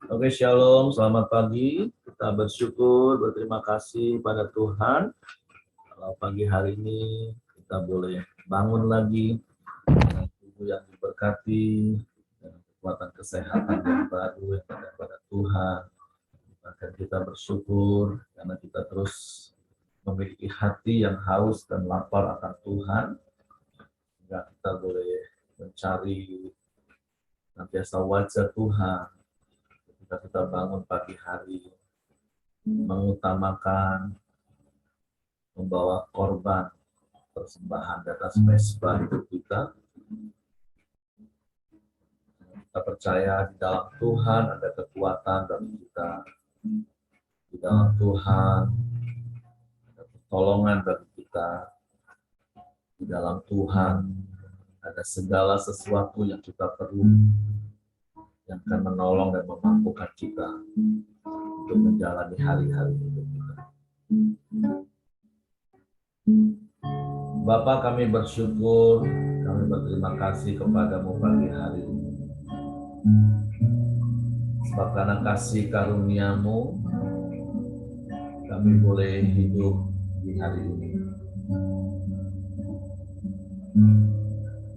Oke, shalom, selamat pagi. Kita bersyukur, berterima kasih pada Tuhan. Kalau pagi hari ini kita boleh bangun lagi dengan tubuh yang diberkati, dengan kekuatan kesehatan yang baru yang ada pada Tuhan. Bahkan kita bersyukur karena kita terus memiliki hati yang haus dan lapar akan Tuhan. Sehingga kita boleh mencari senantiasa wajah Tuhan. Kita bangun pagi hari, mengutamakan, membawa korban, persembahan di atas mezbah hidup kita. Kita percaya di dalam Tuhan ada kekuatan bagi kita. Di dalam Tuhan ada pertolongan bagi kita. Di dalam Tuhan ada segala sesuatu yang kita perlu, yang akan menolong dan memampukan kita untuk menjalani hari-hari hidup kita. Bapa, kami bersyukur, kami berterima kasih kepadamu pagi hari ini. Sebab karena kasih karuniamu, kami boleh hidup di hari ini.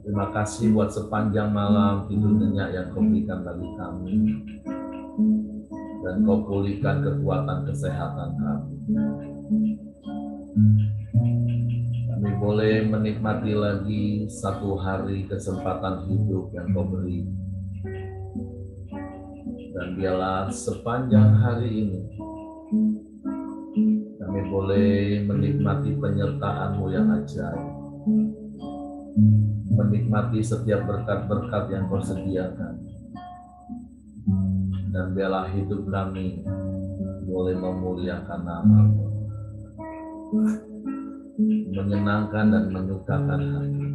Terima kasih buat sepanjang malam tidur nyenyak yang kau berikan bagi kami. Dan kau pulihkan kekuatan kesehatan kami. Kami boleh menikmati lagi satu hari kesempatan hidup yang kau beri. Dan biarlah sepanjang hari ini kami boleh menikmati penyertaan-Mu yang ajaib. Menikmati setiap berkat-berkat yang kau sediakan. Dan biarlah hidup kami boleh memuliakan nama-Mu, menyenangkan dan menyukakan hati.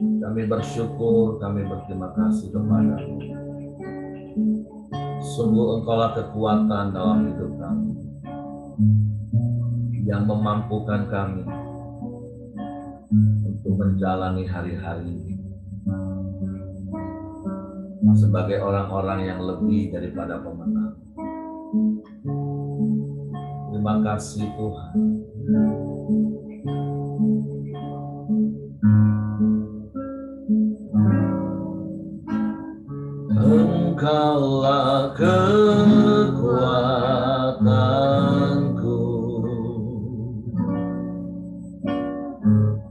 Kami bersyukur, kami berterima kasih kepada-Mu. Sungguh Engkaulah kekuatan dalam hidup kami, yang memampukan kami untuk menjalani hari-hari ini sebagai orang-orang yang lebih daripada pemenang. Terima kasih Tuhan. Engkaulah kekuatanku,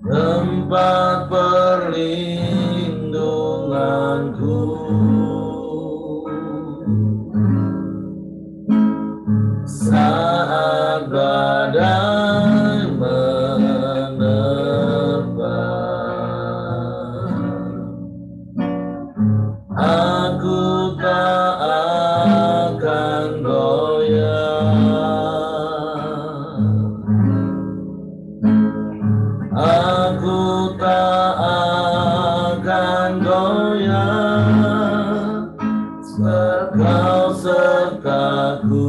tempat perlindunganku, saat badai menerpa. Aku tak akan goyah. Aku tak akan goyah, sebab Kau sertaku.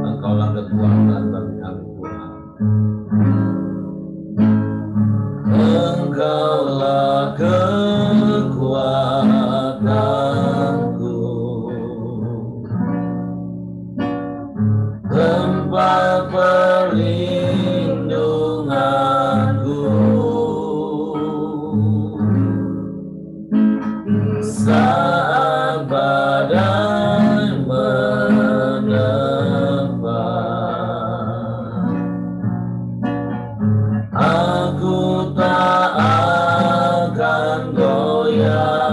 Engkaulah kekuatan bagi kami Tuhan. Engkaulah kekuatanku, tempat perlindunganku, saat badai menerpa. Aku tak akan goyah.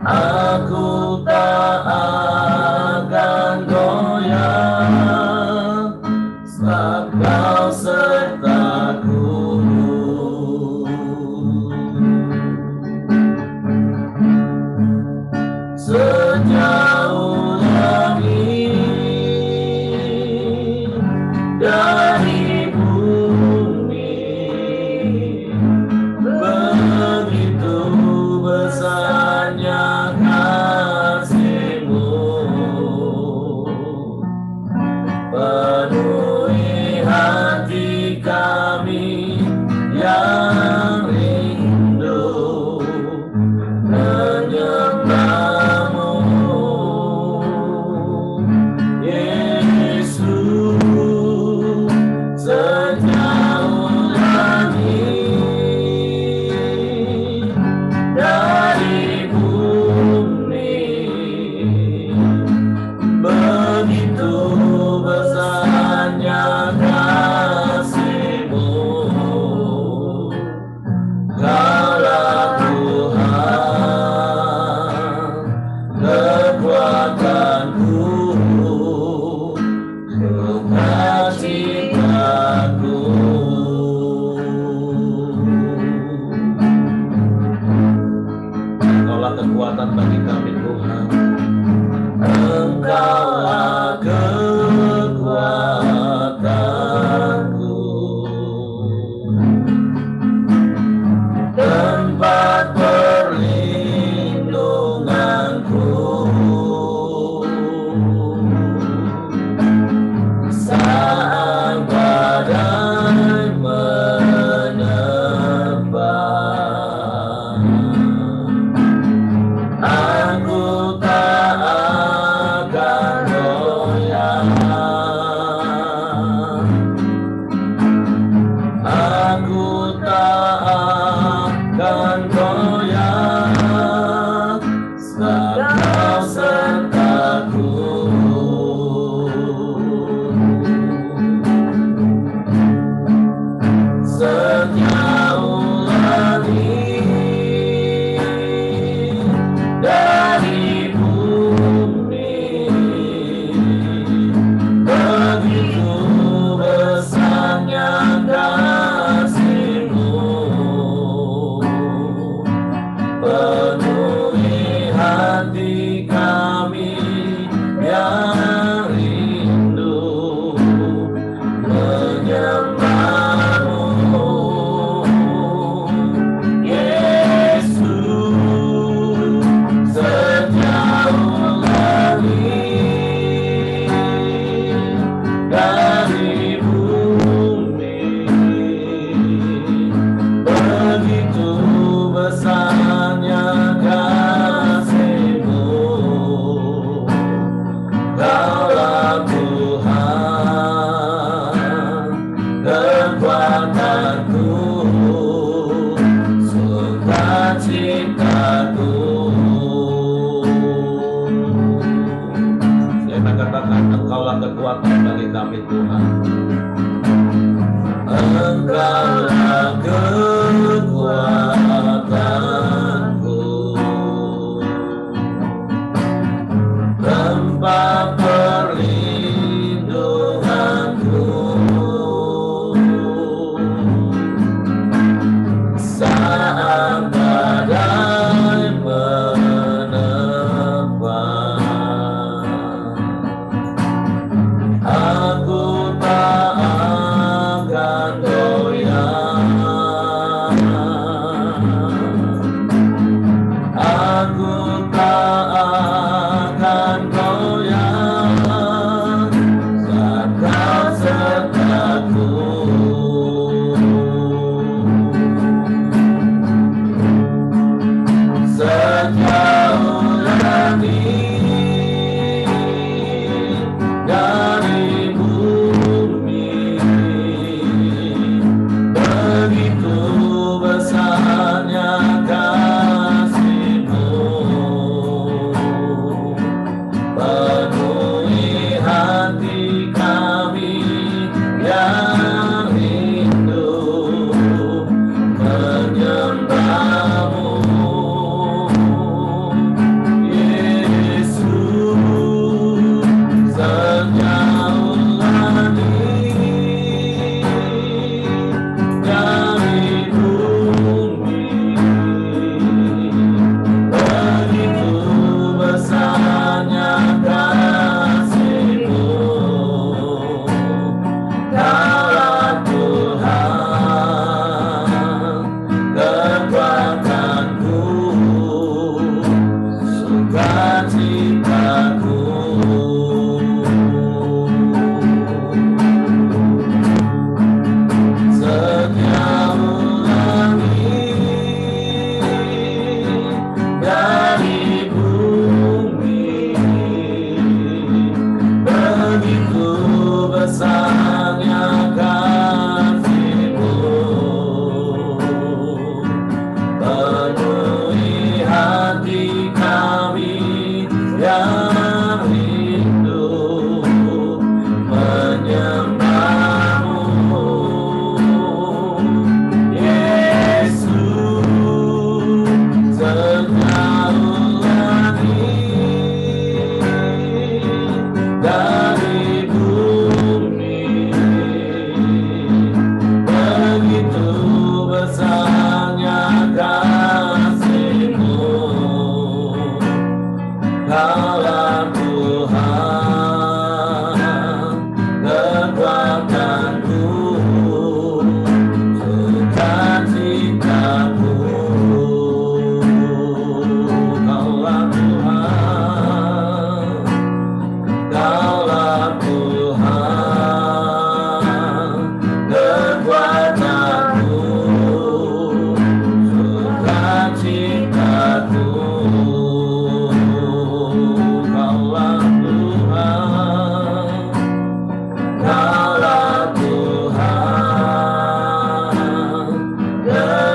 Aku tak akan goyah, sebab Kau sertaku. Sejauh langit dari bumi,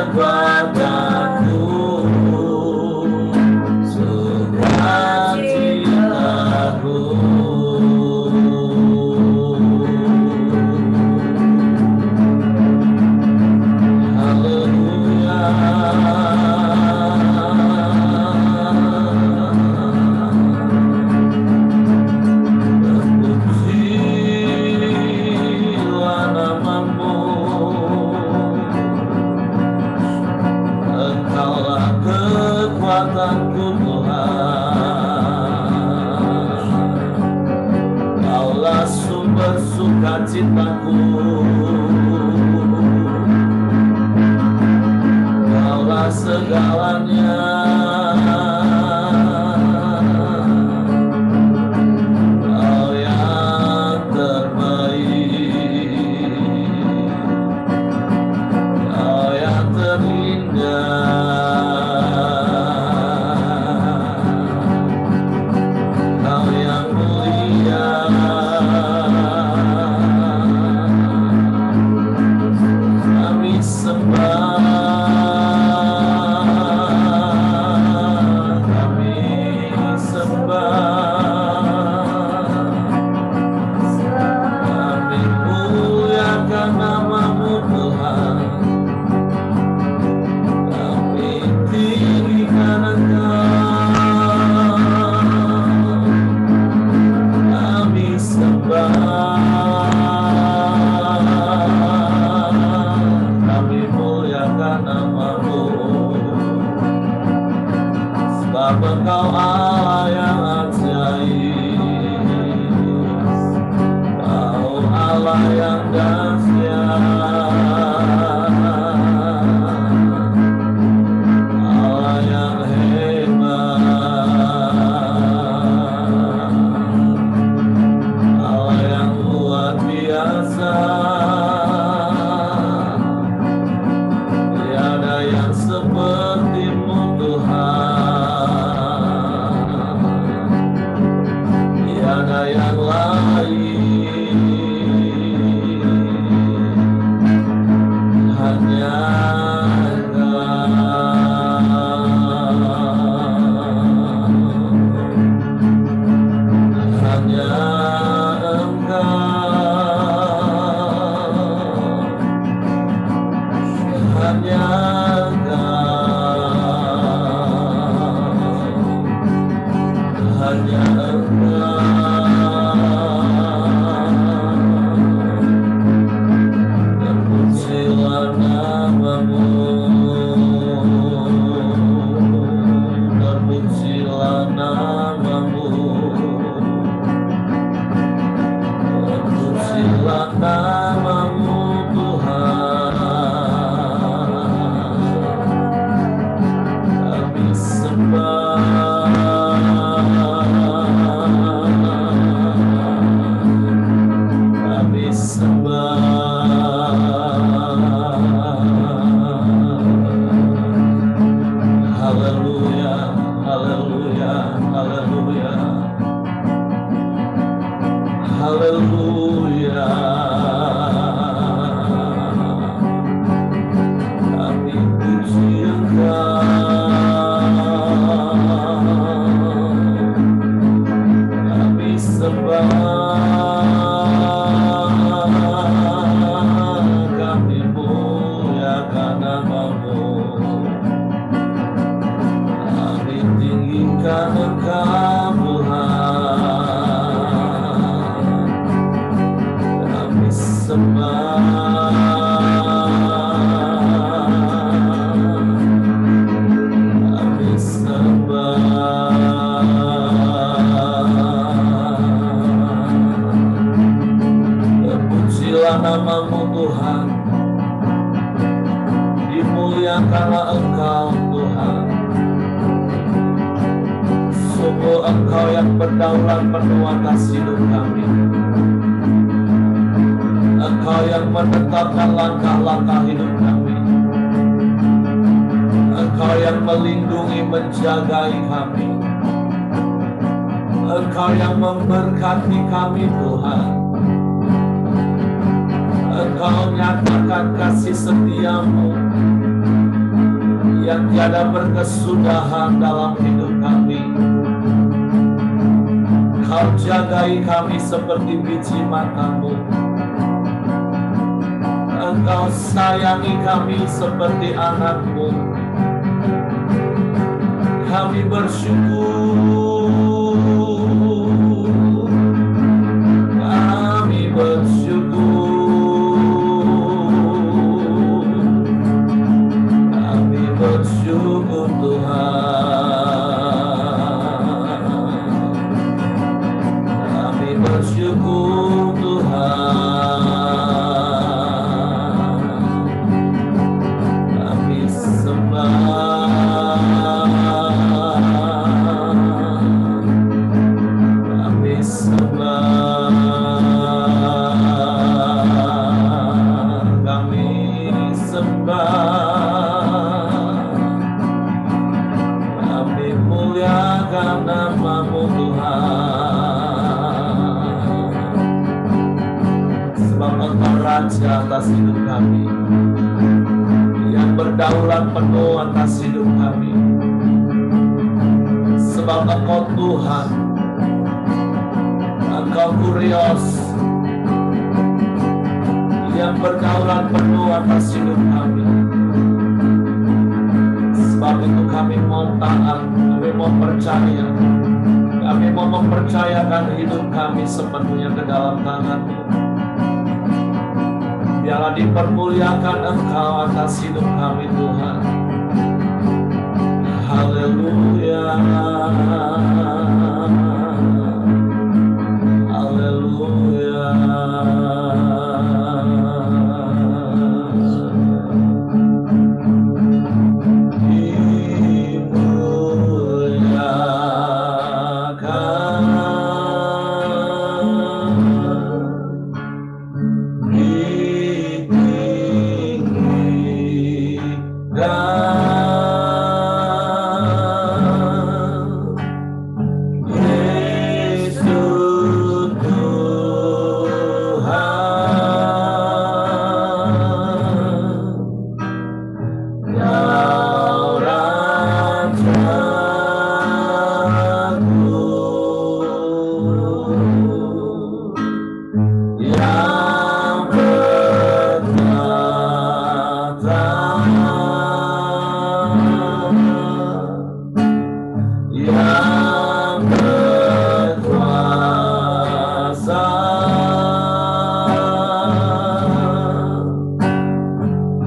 kekuatanku, sukacitaku. Kekuatanku Tuhan, Kaulah sumber sukacitaku, Kaulah segalanya, Kau yang terbaik, Kau yang terindah. Engkau Allah yang ajaib, Kau Allah yang dahsyat, Allah yang hebat, Allah yang luar biasa. Tiada yang seperti-Mu Tuhan, tiada yang lain, hanya Engkau, hanya Engkau, hanya hanya Engkau. Terpujilah nama-Mu, terpujilah nama-Mu, terpujilah nama-Mu Tuhan. Kami sembah, kami sembah. Haleluya, haleluya, haleluya, haleluya. Kami puji Engkau, kami sembah, kami muliakan nama-Mu, kami tinggikan Engkau Tuhan, kami sembah, kami sembah. Terpujilah nama-Mu Tuhan, dimuliakanlah Engkau Tuhan. Sungguh Engkau yang berdaulat penuh atas hidup kami, Engkau yang menetapkan langkah-langkah hidup kami, Engkau yang melindungi, menjagai kami, Engkau yang memberkati kami Tuhan. Engkau nyatakan kasih setia-Mu, yang tiada berkesudahan dalam hidup kami. Kau jagai kami seperti biji matamu. Engkau sayangi kami seperti anakmu. Kami bersyukur. Kami bersyukur. Kami bersyukur Tuhan. Kami bersyukur Tuhan. Kami sembah. Kami sembah. Kami sembah. Kami muliakan nama-Mu Tuhan. Sebab Engkau Raja atas hidup kami, yang berdaulat penuh atas hidup kami. Sebab Engkau Tuhan, Engkau Kurios, yang berdaulat penuh atas hidup kami. Sebab itu kami mau taat, kami mau percaya, kami mau mempercayakan hidup kami sepenuhnya ke dalam tangan-Mu. Biarlah dipermuliakan Engkau atas hidup kami Tuhan. Haleluya. Haleluya.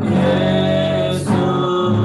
Yesus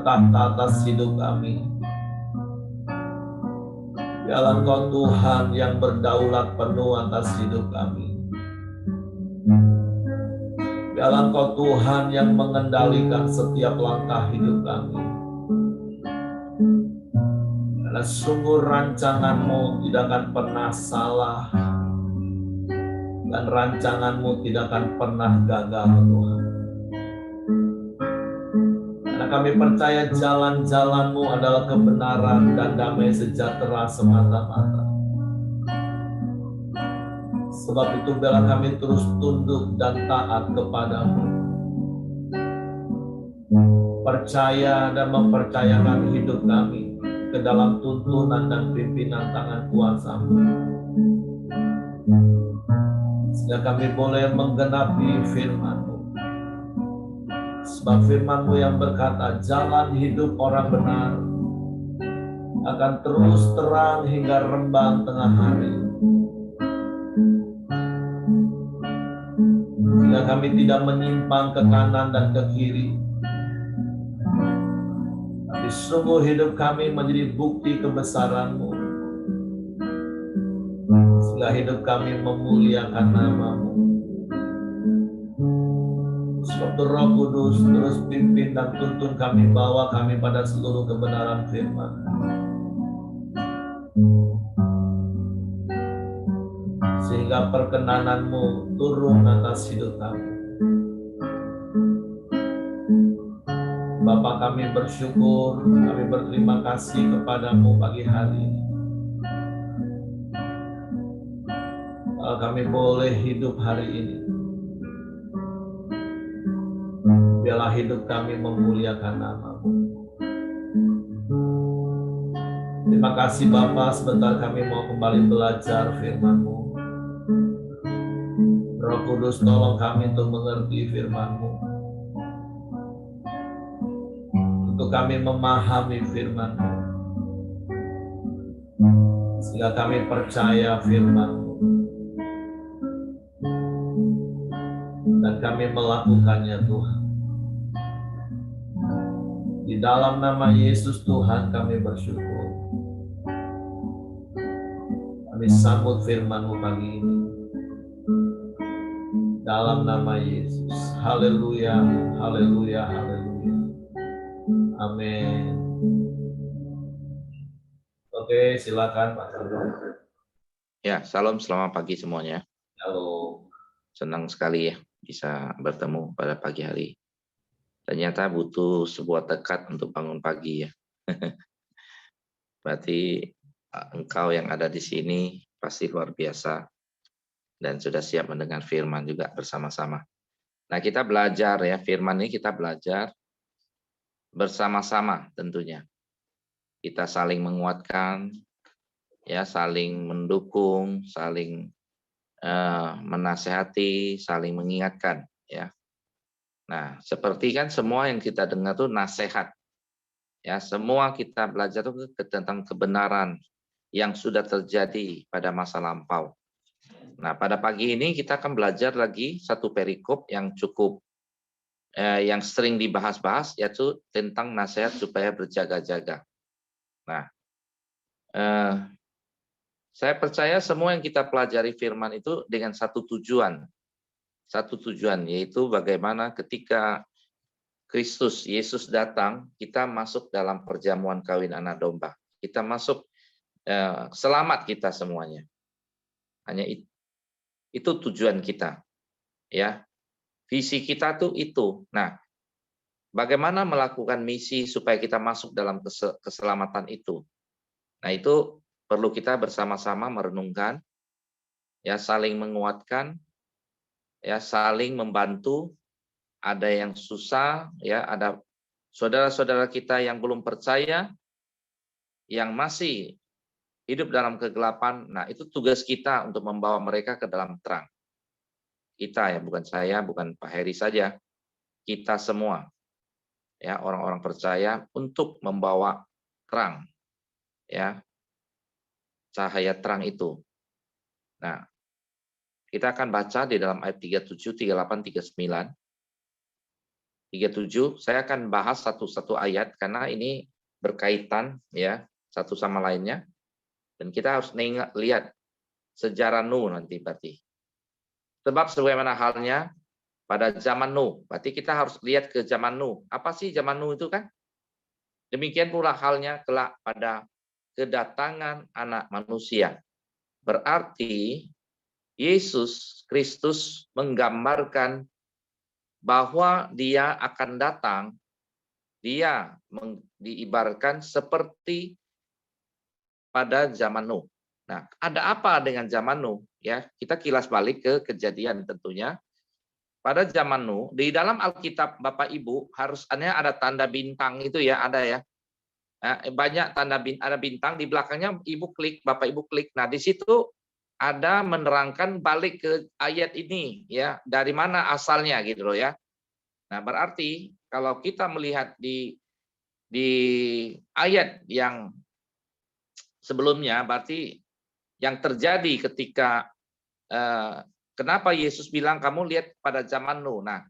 bertahta atas hidup kami. Biarlah Engkau Tuhan yang berdaulat penuh atas hidup kami. Biarlah Engkau Tuhan yang mengendalikan setiap langkah hidup kami. Karena sungguh rancangan-Mu tidak akan pernah salah, dan rancangan-Mu tidak akan pernah gagal, Tuhan. Karena kami percaya jalan-jalan-Mu adalah kebenaran dan damai sejahtera semata-mata. Sebab itu biarlah kami terus tunduk dan taat kepadamu. Percaya dan mempercayakan hidup kami ke dalam tuntunan dan pimpinan tangan kuasa-Mu. Sehingga kami boleh menggenapi firman-Mu. Sebab firman-Mu yang berkata, jalan hidup orang benar akan terus terang hingga rembang tengah hari. Sehingga kami tidak menyimpang ke kanan dan ke kiri. Tapi sungguh hidup kami menjadi bukti kebesaran-Mu. Sehingga hidup kami memuliakan nama-Mu. Sebab Roh Kudus terus pimpin dan tuntun kami, bawa kami pada seluruh kebenaran firman. Sehingga perkenanan-Mu turun atas hidup kami. Bapa, kami bersyukur, kami berterima kasih kepadamu pagi hari ini. Kalau kami boleh hidup hari ini, biarlah hidup kami memuliakan nama-Mu. Terima kasih Bapa, sebentar kami mau kembali belajar firman-Mu. Roh Kudus tolong kami untuk mengerti firman-Mu. Untuk kami memahami firman-Mu. Sehingga kami percaya firman-Mu. Dan kami melakukannya Tuhan. Di dalam nama Yesus Tuhan kami bersyukur. Kami sambut firman-Mu pagi ini. Dalam nama Yesus. Haleluya, haleluya, haleluya. Amin. Oke, silakan Pak Shalom. Ya, salam, selamat pagi semuanya. Halo. Senang sekali ya bisa bertemu pada pagi hari. Ternyata butuh sebuah tekad untuk bangun pagi ya. Berarti engkau yang ada di sini pasti luar biasa dan sudah siap mendengar firman juga bersama-sama. Nah, kita belajar ya, firman ini kita belajar bersama-sama tentunya. Kita saling menguatkan, ya, saling mendukung, saling menasehati, saling mengingatkan, ya. Nah, seperti kan semua yang kita dengar tuh nasihat, ya. Semua kita belajar tuh tentang kebenaran yang sudah terjadi pada masa lampau. Nah, pada pagi ini kita akan belajar lagi satu perikop yang cukup yang sering dibahas-bahas, yaitu tentang nasihat supaya berjaga-jaga. Nah, saya percaya semua yang kita pelajari firman itu dengan satu tujuan, yaitu bagaimana ketika Kristus Yesus datang, kita masuk dalam perjamuan kawin anak domba. Kita masuk selamat kita semuanya. Hanya itu tujuan kita, ya. Visi kita tuh itu. Nah, bagaimana melakukan misi supaya kita masuk dalam keselamatan itu? Nah, itu perlu kita bersama-sama merenungkan, ya, saling menguatkan, ya, saling membantu. Ada yang susah, ya, ada saudara-saudara kita yang belum percaya, yang masih hidup dalam kegelapan. Nah, itu tugas kita untuk membawa mereka ke dalam terang. Kita ya, bukan saya, bukan Pak Heri saja. Kita semua, ya, orang-orang percaya untuk membawa terang, ya, cahaya terang itu. Nah, kita akan baca di dalam ayat 37, 38, 39. 37. Saya akan bahas satu-satu ayat karena ini berkaitan ya satu sama lainnya, dan kita harus lihat sejarah Nuh nanti berarti. Sebab sebagaimana halnya pada zaman Nuh, berarti kita harus lihat ke zaman Nuh. Apa sih zaman Nuh itu kan? Demikian pula halnya kelak pada kedatangan anak manusia. Berarti Yesus Kristus menggambarkan bahwa dia akan datang, dia diibaratkan seperti pada zaman Nuh. Nah, ada apa dengan zaman Nuh? Ya, kita kilas balik ke kejadian tentunya. Pada zaman Nuh, di dalam Alkitab Bapak Ibu harus ada tanda bintang itu ya, ada ya. Banyak tanda ada bintang di belakangnya, Ibu klik, Bapak Ibu klik. Nah, di situ ada menerangkan balik ke ayat ini ya, dari mana asalnya gitu loh ya. Nah, berarti kalau kita melihat di ayat yang sebelumnya, berarti yang terjadi ketika kenapa Yesus bilang kamu lihat pada zaman Nuh. Nah,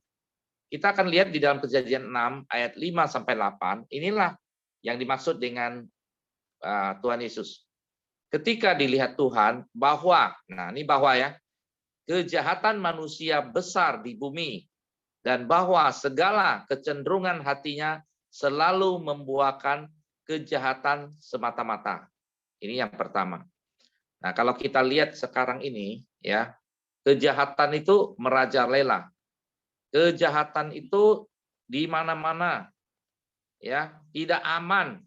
kita akan lihat di dalam Kejadian 6 ayat 5 sampai 8. Inilah yang dimaksud dengan Tuhan Yesus. Ketika dilihat Tuhan bahwa, nah ini bahwa ya, kejahatan manusia besar di bumi dan bahwa segala kecenderungan hatinya selalu membuahkan kejahatan semata-mata. Ini yang pertama. Nah, kalau kita lihat sekarang ini ya, kejahatan itu merajalela. Kejahatan itu di mana-mana. Ya, tidak aman.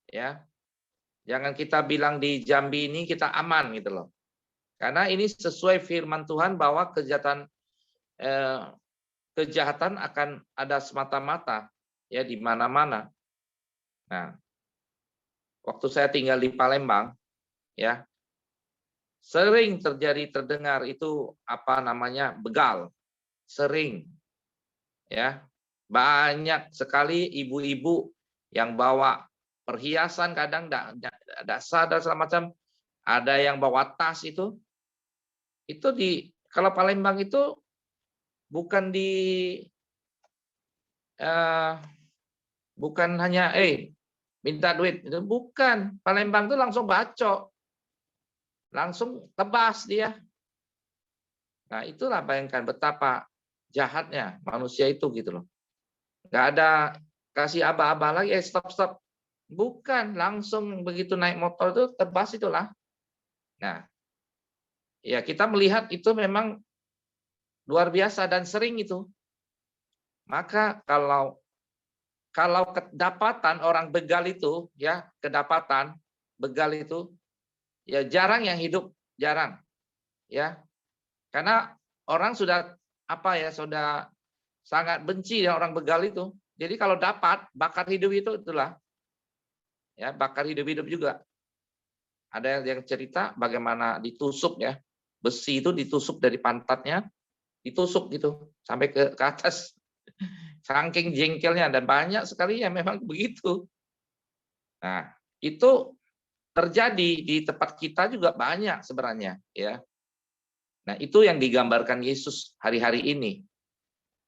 Ya. Jangan kita bilang di Jambi ini kita aman gitu loh. Karena ini sesuai firman Tuhan bahwa kejahatan akan ada semata-mata ya di mana-mana. Nah, waktu saya tinggal di Palembang ya, sering terdengar itu apa namanya begal. Sering ya. Banyak sekali ibu-ibu yang bawa perhiasan, kadang tidak sadar segala macam. Ada yang bawa tas itu kalau Palembang itu bukan bukan hanya minta duit, itu bukan. Palembang itu langsung bacok, langsung tebas dia. Nah, itulah bayangkan betapa jahatnya manusia itu gitu loh. Nggak ada kasih aba-aba lagi, stop. Bukan, langsung begitu naik motor itu tebas itulah. Nah, ya kita melihat itu memang luar biasa dan sering itu. Maka kalau kedapatan orang begal itu, ya kedapatan begal itu, ya jarang yang hidup, jarang, ya karena orang sudah sudah sangat benci ya orang begal itu. Jadi kalau dapat bakar hidup itulah. Ya, bakar hidup juga. Ada yang cerita bagaimana ditusuk ya. Besi itu ditusuk dari pantatnya, ditusuk gitu sampai ke atas. Saking jengkelnya dan banyak sekali yang memang begitu. Nah, itu terjadi di tempat kita juga banyak sebenarnya ya. Nah, itu yang digambarkan Yesus hari-hari ini.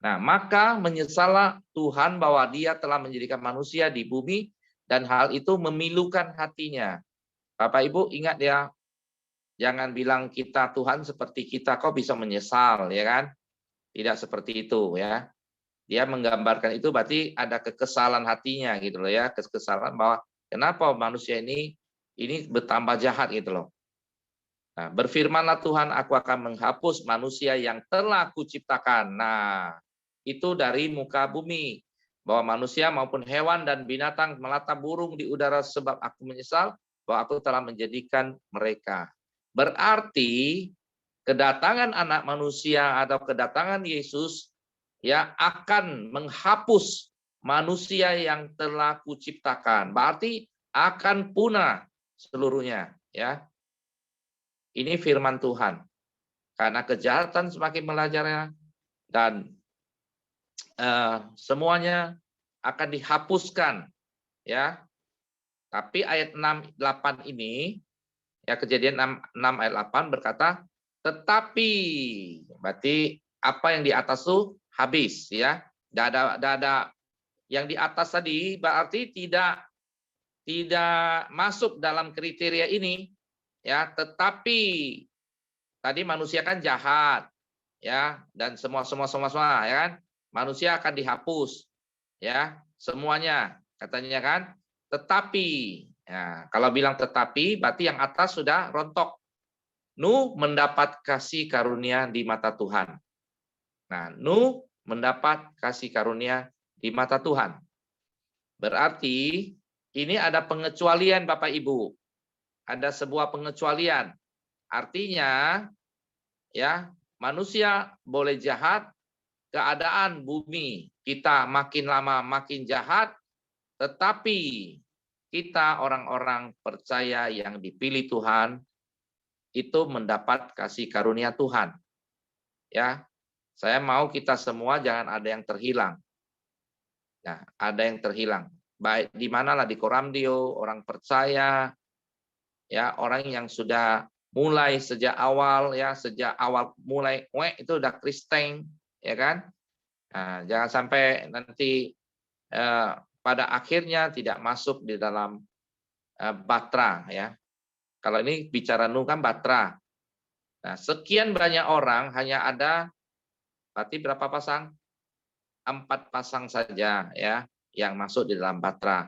Nah, maka menyesallah Tuhan bahwa Dia telah menjadikan manusia di bumi dan hal itu memilukan hatinya. Bapak Ibu ingat ya, jangan bilang kita Tuhan seperti kita kok bisa menyesal ya kan? Tidak seperti itu ya. Dia menggambarkan itu berarti ada kekesalan hatinya gitu loh ya, kekesalan bahwa kenapa manusia ini bertambah jahat gitu loh. Nah, berfirmanlah Tuhan, aku akan menghapus manusia yang telah kuciptakan. Nah, itu dari muka bumi. Bahwa manusia maupun hewan dan binatang melata burung di udara sebab aku menyesal bahwa aku telah menjadikan mereka. Berarti kedatangan anak manusia atau kedatangan Yesus ya akan menghapus manusia yang telah kuciptakan. Berarti akan punah seluruhnya ya. Ini firman Tuhan. Karena kejahatan semakin merajalela dan semuanya akan dihapuskan ya. Tapi ayat 6 8 ini ya, Kejadian 6 ayat 8 berkata tetapi berarti apa yang di atas itu habis ya. Dada yang di atas tadi berarti tidak masuk dalam kriteria ini, ya. Tetapi tadi manusia kan jahat, ya, dan semua ya kan. Manusia akan dihapus, ya, semuanya katanya kan. Tetapi, ya, kalau bilang tetapi berarti yang atas sudah rontok. Nuh mendapat kasih karunia di mata Tuhan. Nah, Nuh mendapat kasih karunia di mata Tuhan. Berarti ini ada pengecualian Bapak Ibu. Ada sebuah pengecualian. Artinya, ya, manusia boleh jahat, keadaan bumi kita makin lama makin jahat, tetapi kita orang-orang percaya yang dipilih Tuhan itu mendapat kasih karunia Tuhan. Ya, saya mau kita semua jangan ada yang terhilang. Nah, ada yang terhilang. Baik di manalah di Koramdio, orang percaya, ya, orang yang sudah mulai sejak awal, ya, sejak awal mulai itu udah Kristen, ya kan? Nah, jangan sampai nanti pada akhirnya tidak masuk di dalam batra, ya. Kalau ini bicara Nuh kan batra. Nah, sekian banyak orang hanya ada berarti berapa pasang? 4 pasang saja, ya, yang masuk di dalam batra.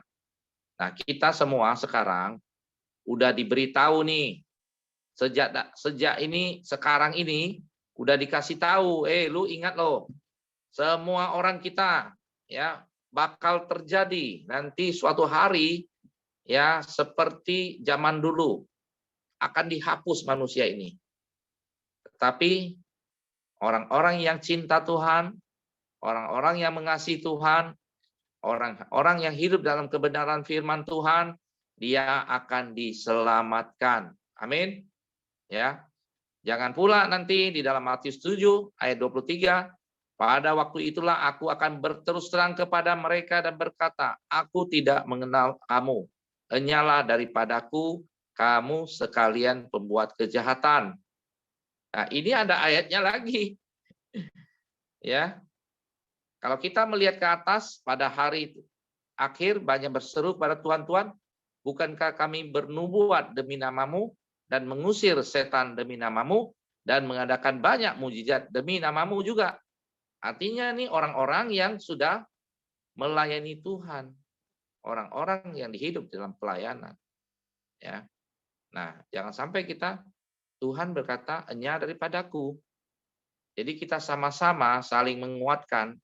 Nah, kita semua sekarang udah diberitahu nih, sejak ini sekarang ini udah dikasih tahu, lu ingat loh, semua orang kita, ya, bakal terjadi nanti suatu hari, ya, seperti zaman dulu akan dihapus manusia ini. Tetapi orang-orang yang cinta Tuhan, orang-orang yang mengasihi Tuhan, orang-orang yang hidup dalam kebenaran firman Tuhan, dia akan diselamatkan. Amin. Ya. Jangan pula nanti di dalam Matius 7 ayat 23, pada waktu itulah aku akan berterus terang kepada mereka dan berkata, aku tidak mengenal kamu. Enyalah daripadaku kamu sekalian pembuat kejahatan. Nah, ini ada ayatnya lagi. Ya. Kalau kita melihat ke atas pada hari akhir banyak berseru pada Tuhan, Tuhan, bukankah kami bernubuat demi namamu dan mengusir setan demi namamu dan mengadakan banyak mujizat demi namamu juga. Artinya nih orang-orang yang sudah melayani Tuhan, orang-orang yang hidup dalam pelayanan. Ya. Nah, jangan sampai kita Tuhan berkata, "Enya daripadaku." Jadi kita sama-sama saling menguatkan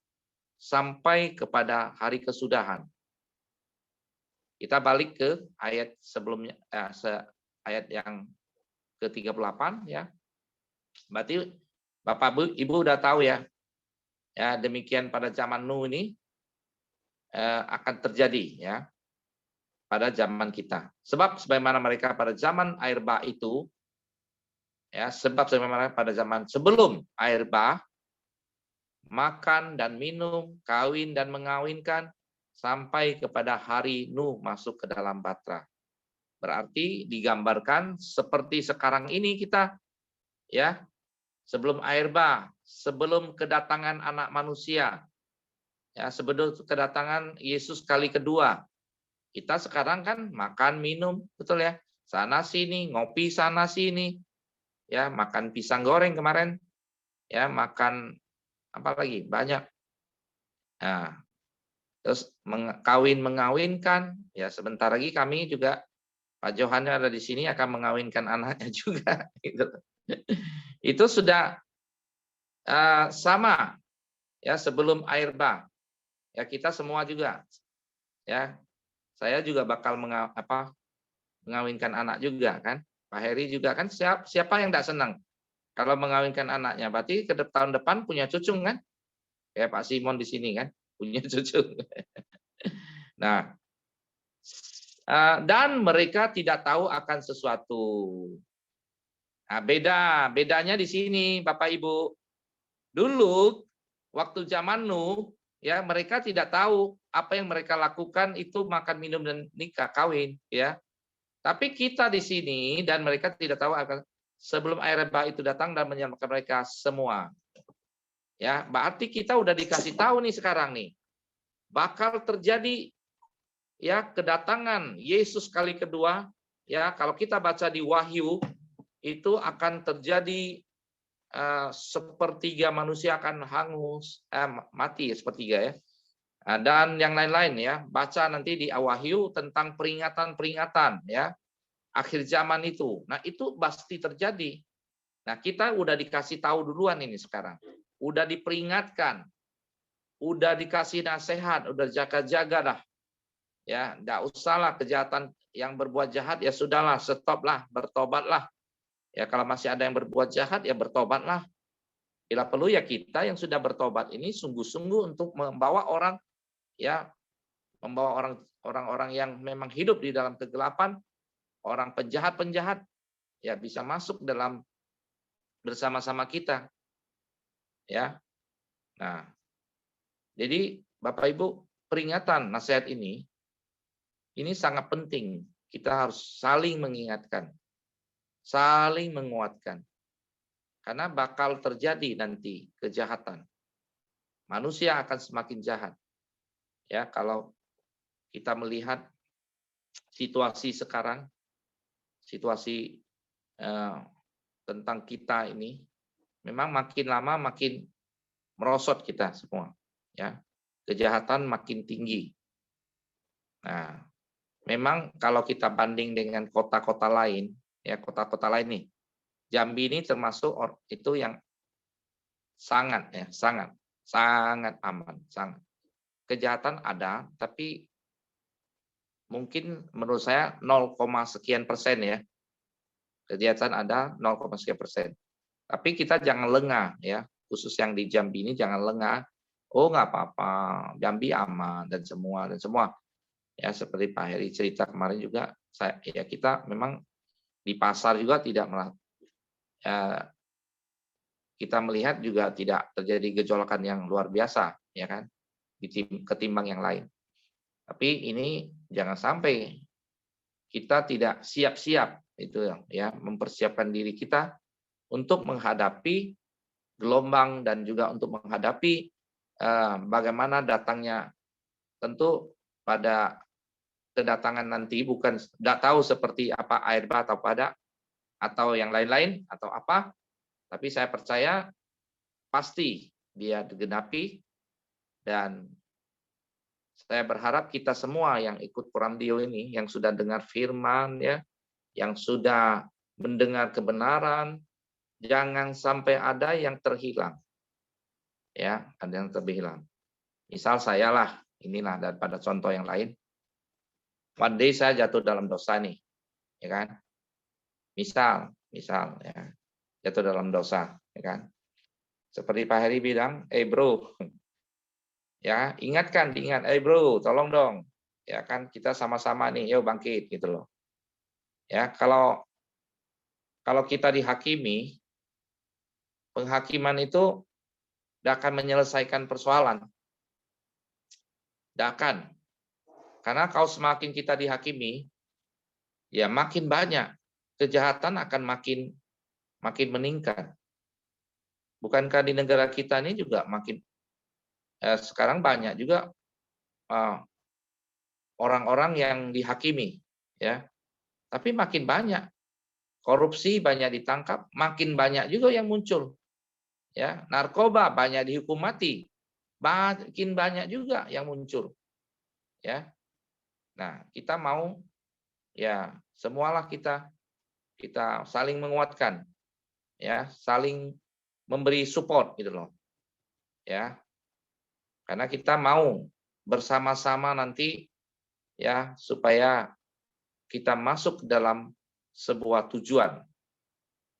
sampai kepada hari kesudahan. Kita balik ke ayat sebelumnya, ayat yang ke-38, ya. Berarti Bapak Ibu udah tahu ya. Ya, demikian pada zaman Nuh ini akan terjadi, ya, pada zaman kita. Sebab sebagaimana mereka pada zaman air bah itu, ya, sebab sebagaimana pada zaman sebelum air bah, makan dan minum, kawin dan mengawinkan, sampai kepada hari Nuh masuk ke dalam batra. Berarti digambarkan seperti sekarang ini kita, ya, sebelum air bah, sebelum kedatangan anak manusia, ya, sebelum kedatangan Yesus kali kedua. Kita sekarang kan makan, minum, betul ya, sana sini, ngopi sana sini, ya, makan pisang goreng kemarin, ya, makan apa lagi, banyak. Nah, terus mengawinkan, ya, sebentar lagi kami juga, Pak Johannya ada di sini akan mengawinkan anaknya juga. Gitu. Itu sudah sama, ya, sebelum air bah. Ya, kita semua juga, ya, saya juga bakal mengawinkan anak juga kan. Pak Heri juga kan, siapa yang tidak senang kalau mengawinkan anaknya? Berarti ke tahun depan punya cucu kan? Kayak Pak Simon di sini kan, punya cucu. Nah, dan mereka tidak tahu akan sesuatu. Nah, bedanya di sini, Bapak Ibu. Dulu waktu zaman Nuh, ya, mereka tidak tahu apa yang mereka lakukan itu makan, minum dan nikah, kawin, ya. Tapi kita di sini dan mereka tidak tahu akan sebelum air bah itu datang dan menyelamatkan mereka semua. Ya, berarti kita udah dikasih tahu nih sekarang nih, bakal terjadi ya kedatangan Yesus kali kedua. Ya, kalau kita baca di Wahyu itu akan terjadi sepertiga manusia akan hangus, mati sepertiga ya. Dan yang lain-lain ya, baca nanti di Wahyu tentang peringatan-peringatan ya akhir zaman itu. Nah, itu pasti terjadi. Nah, kita udah dikasih tahu duluan ini sekarang. Udah diperingatkan. Udah dikasih nasihat, udah jaga-jaga dah. Ya, enggak usahlah kejahatan yang berbuat jahat ya sudahlah, stoplah, bertobatlah. Ya kalau masih ada yang berbuat jahat ya bertobatlah. Bila perlu ya kita yang sudah bertobat ini sungguh-sungguh untuk membawa orang ya membawa orang-orang yang memang hidup di dalam kegelapan, orang penjahat-penjahat ya bisa masuk dalam bersama-sama kita. Ya. Nah, jadi Bapak Ibu, peringatan nasihat ini sangat penting. Kita harus saling mengingatkan, saling menguatkan. Karena bakal terjadi nanti kejahatan. Manusia akan semakin jahat. Ya, kalau kita melihat situasi sekarang, situasi tentang kita ini, memang makin lama makin merosot kita semua. Ya, kejahatan makin tinggi. Nah, memang kalau kita banding dengan kota-kota lain, ya kota-kota lain nih, Jambi ini termasuk itu yang sangat aman, sangat. Kejahatan ada, tapi mungkin menurut saya 0, sekian persen ya. Kejahatan ada 0, sekian persen. Tapi kita jangan lengah ya, khusus yang di Jambi ini jangan lengah. Oh nggak apa-apa, Jambi aman dan semua. Ya seperti Pak Heri cerita kemarin juga, kita memang di pasar juga tidak kita melihat juga tidak terjadi gejolakan yang luar biasa, ya kan, ketimbang yang lain. Tapi ini jangan sampai kita tidak siap-siap itu ya, mempersiapkan diri kita untuk menghadapi gelombang dan juga untuk menghadapi bagaimana datangnya, tentu pada kedatangan nanti bukan tidak tahu seperti apa air bah atau yang lain-lain atau apa, tapi saya percaya pasti dia digenapi, dan saya berharap kita semua yang ikut Poramdio ini, yang sudah dengar firman ya, yang sudah mendengar kebenaran, jangan sampai ada yang terhilang. Ya, ada yang terhilang. Misal saya lah, inilah daripada contoh yang lain. One day saya jatuh dalam dosa nih, ya kan? Misal ya, jatuh dalam dosa, ya kan? Seperti Pak Heri bilang, bro, ya diingat, bro, tolong dong, ya kan kita sama-sama nih, yuk bangkit gitu loh. Ya kalau kita dihakimi, penghakiman itu tidak akan menyelesaikan persoalan, tidak akan. Karena kalau semakin kita dihakimi, ya makin banyak kejahatan akan makin meningkat. Bukankah di negara kita ini juga makin sekarang banyak juga orang-orang yang dihakimi, ya. Tapi makin banyak korupsi, banyak ditangkap, makin banyak juga yang muncul. Ya, narkoba banyak dihukum mati, makin banyak juga yang muncul. Ya. Nah, kita mau ya semualah kita saling menguatkan, ya, saling memberi support gitu loh. Ya. Karena kita mau bersama-sama nanti ya supaya kita masuk ke dalam sebuah tujuan.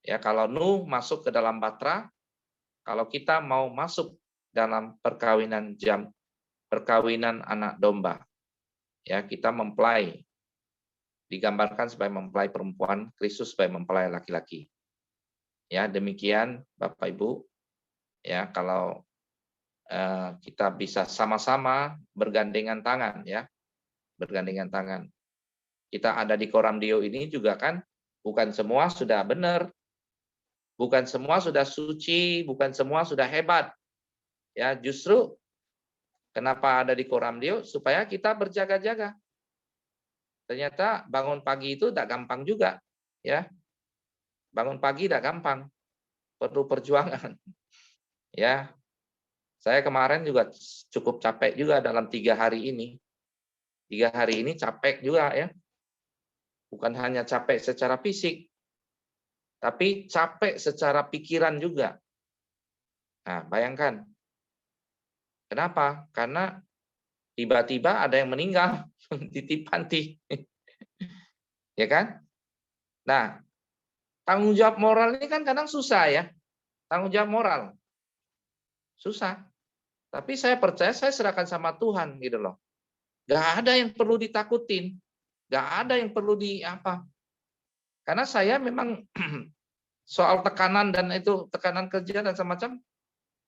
Ya, kalau Nuh masuk ke dalam Batra, kalau kita mau masuk dalam perkawinan anak domba. Ya, kita mempelai, digambarkan sebagai mempelai perempuan, Kristus sebagai mempelai laki-laki. Ya, demikian Bapak Ibu. Ya, kalau kita bisa sama-sama bergandengan tangan, ya, bergandengan tangan. Kita ada di Poramdio ini juga kan, bukan semua sudah benar, bukan semua sudah suci, bukan semua sudah hebat. Ya, justru kenapa ada di Koramdio supaya kita berjaga-jaga. Ternyata bangun pagi itu tidak gampang juga, ya. Bangun pagi tidak gampang, perlu perjuangan. Ya, saya kemarin juga cukup capek juga dalam 3 hari ini. 3 hari ini capek juga ya. Bukan hanya capek secara fisik, tapi capek secara pikiran juga. Nah, bayangkan. Kenapa? Karena tiba-tiba ada yang meninggal di panti. Ya kan? Nah, tanggung jawab moral ini kan kadang susah ya. Tanggung jawab moral. Susah. Tapi saya percaya saya serahkan sama Tuhan gitu loh. Gak ada yang perlu ditakutin. Gak ada yang perlu di apa. Karena saya memang soal tekanan dan itu tekanan kerja dan semacam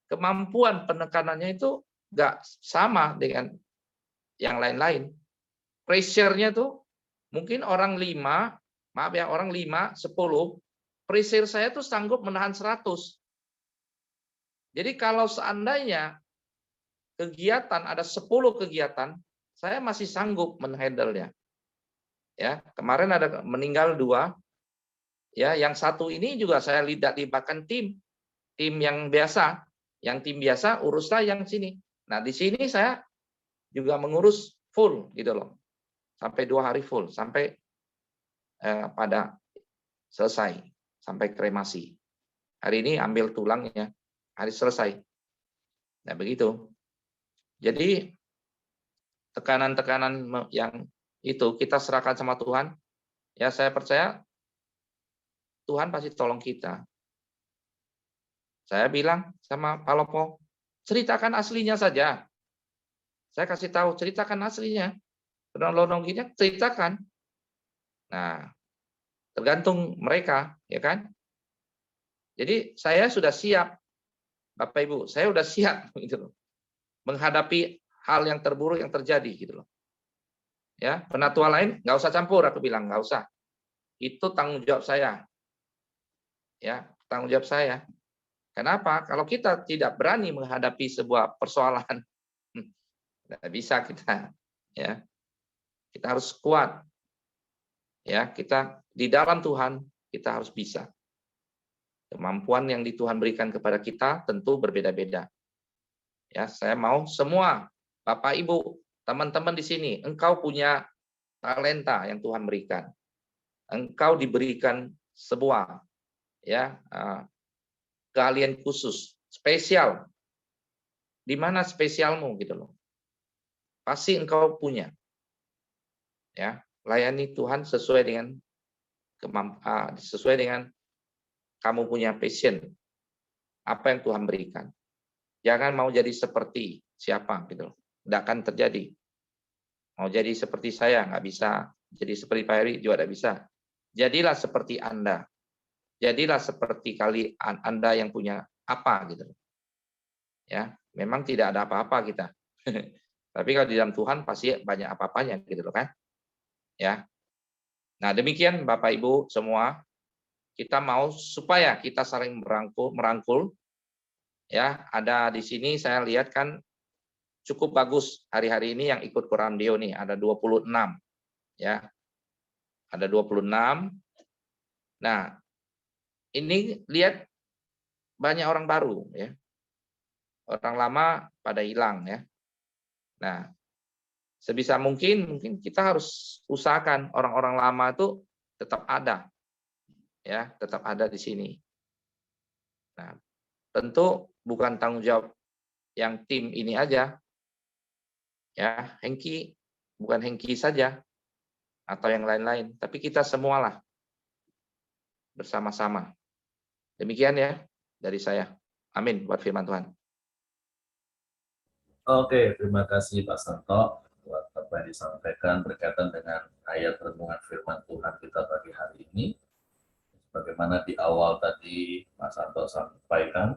kemampuan penekanannya itu gak sama dengan yang lain-lain. Pressure-nya tuh mungkin orang 5, maaf ya, orang 5, 10, pressure saya tuh sanggup menahan 100. Jadi kalau seandainya kegiatan ada 10 kegiatan, saya masih sanggup menghandle-nya. Ya, kemarin ada meninggal 2. Ya, yang satu ini juga saya libatkan tim yang biasa. Yang tim biasa uruslah yang sini. Nah, di sini saya juga mengurus full gitu loh. Sampai 2 hari full, sampai pada selesai, sampai kremasi. Hari ini ambil tulangnya, hari selesai. Nah, begitu. Jadi tekanan-tekanan yang itu kita serahkan sama Tuhan. Ya, saya percaya Tuhan pasti tolong kita. Saya bilang sama Pak Lopo, ceritakan aslinya saja. Saya kasih tahu, ceritakan aslinya. Penolong gini, ceritakan. Nah, tergantung mereka, ya kan? Jadi saya sudah siap, Bapak Ibu, saya sudah siap gitu loh, menghadapi hal yang terburuk yang terjadi gitu loh. Ya, penatua lain nggak usah campur, aku bilang nggak usah. Itu tanggung jawab saya. Ya, tanggung jawab saya. Kenapa? Kalau kita tidak berani menghadapi sebuah persoalan, nggak bisa kita. Ya, kita harus kuat. Ya, kita di dalam Tuhan kita harus bisa. Kemampuan yang di Tuhan berikan kepada kita tentu berbeda-beda. Ya, saya mau semua Bapak Ibu, teman-teman di sini, engkau punya talenta yang Tuhan berikan. Engkau diberikan sebuah ya keahlian khusus, spesial. Di mana spesialmu gitu loh. Pasti engkau punya. Ya, layani Tuhan sesuai dengan sesuai dengan kamu punya passion. Apa yang Tuhan berikan. Jangan mau jadi seperti siapa gitu loh. Tidak akan terjadi. Mau jadi seperti saya nggak bisa. Jadi seperti Pak Heri juga tidak bisa. Jadilah seperti Anda. Jadilah seperti Anda yang punya apa gitu. Ya, memang tidak ada apa-apa kita. Tapi kalau di dalam Tuhan pasti banyak apa-apanya gitu loh kan. Ya. Nah, demikian Bapak Ibu semua, kita mau supaya kita saling merangkul. Ya, ada di sini saya lihat kan cukup bagus hari-hari ini yang ikut Koramdio nih, ada 26. Ya. Ada 26. Nah, ini lihat banyak orang baru ya. Orang lama pada hilang ya. Nah, sebisa mungkin kita harus usahakan orang-orang lama itu tetap ada. Ya, tetap ada di sini. Nah, tentu bukan tanggung jawab yang tim ini aja. Ya, Hengki bukan Hengki saja atau yang lain-lain, tapi kita semualah bersama-sama. Demikian ya dari saya. Amin buat firman Tuhan. Oke, terima kasih Pak Santo buat apa yang disampaikan berkaitan dengan ayat renungan firman Tuhan kita pagi hari ini. Bagaimana di awal tadi Pak Santo sampaikan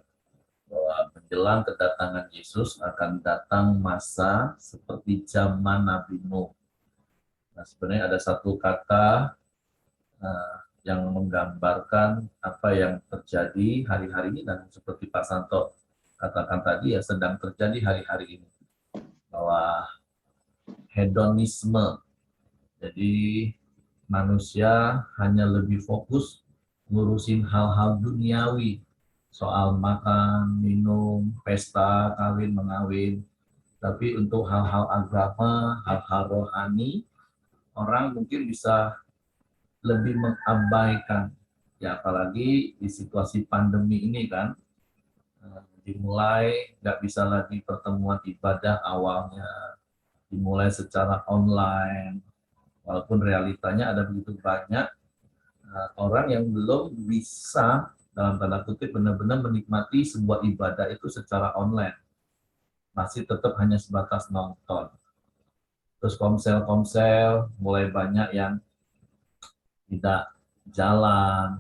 bahwa menjelang kedatangan Yesus akan datang masa seperti zaman Nabi Nuh. Nah, sebenarnya ada satu kata yang menggambarkan apa yang terjadi hari-hari ini dan seperti Pak Santo katakan tadi ya sedang terjadi hari-hari ini. Bahwa hedonisme, jadi manusia hanya lebih fokus ngurusin hal-hal duniawi, soal makan, minum, pesta, kawin, mengawin. Tapi untuk hal-hal agama, hal-hal rohani, orang mungkin bisa lebih mengabaikan. Ya apalagi di situasi pandemi ini kan, dimulai nggak bisa lagi pertemuan ibadah awalnya, dimulai secara online, walaupun realitanya ada begitu banyak orang yang belum bisa dalam tanda kutip benar-benar menikmati sebuah ibadah itu secara online, masih tetap hanya sebatas nonton. Terus komsel-komsel mulai banyak yang tidak jalan,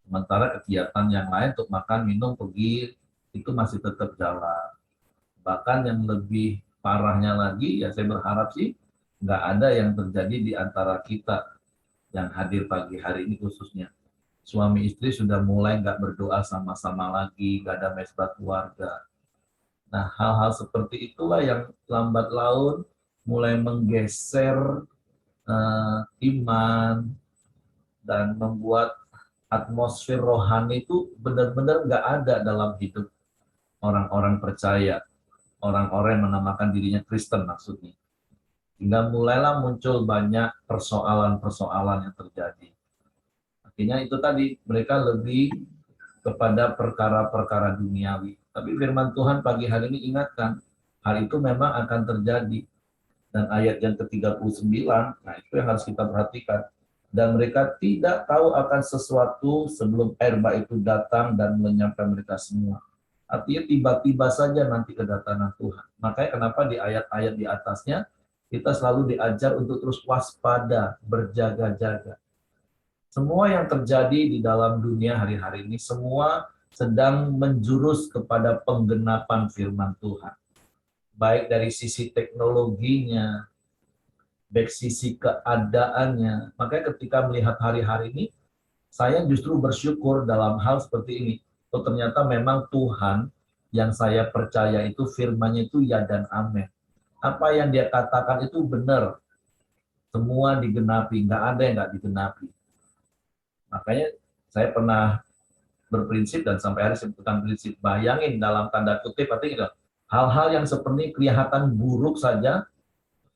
sementara kegiatan yang lain untuk makan, minum, pergi itu masih tetap jalan. Bahkan yang lebih parahnya lagi, ya saya berharap sih nggak ada yang terjadi di antara kita yang hadir pagi hari ini khususnya. Suami istri sudah mulai nggak berdoa sama-sama lagi, nggak ada mesbah keluarga. Nah, hal-hal seperti itulah yang lambat laun mulai menggeser iman dan membuat atmosfer rohani itu benar-benar nggak ada dalam hidup orang-orang percaya, orang-orang yang menamakan dirinya Kristen maksudnya. Hingga mulailah muncul banyak persoalan-persoalan yang terjadi. Akhirnya itu tadi, mereka lebih kepada perkara-perkara duniawi. Tapi firman Tuhan pagi hari ini ingatkan, hal itu memang akan terjadi. Dan ayat yang ke-39, nah itu yang harus kita perhatikan. Dan mereka tidak tahu akan sesuatu sebelum air bah itu datang dan menyampaikan mereka semua. Artinya tiba-tiba saja nanti kedatangan Tuhan. Makanya kenapa di ayat-ayat di atasnya, kita selalu diajar untuk terus waspada, berjaga-jaga. Semua yang terjadi di dalam dunia hari-hari ini, semua sedang menjurus kepada penggenapan firman Tuhan. Baik dari sisi teknologinya, baik sisi keadaannya. Makanya ketika melihat hari-hari ini, saya justru bersyukur dalam hal seperti ini. Oh, ternyata memang Tuhan yang saya percaya itu firman-Nya itu ya dan amin. Apa yang dia katakan itu benar. Semua digenapi, nggak ada yang nggak digenapi. Makanya saya pernah berprinsip dan sampai hari sebutkan prinsip, bayangin dalam tanda kutip, artinya hal-hal yang seperti kelihatan buruk saja,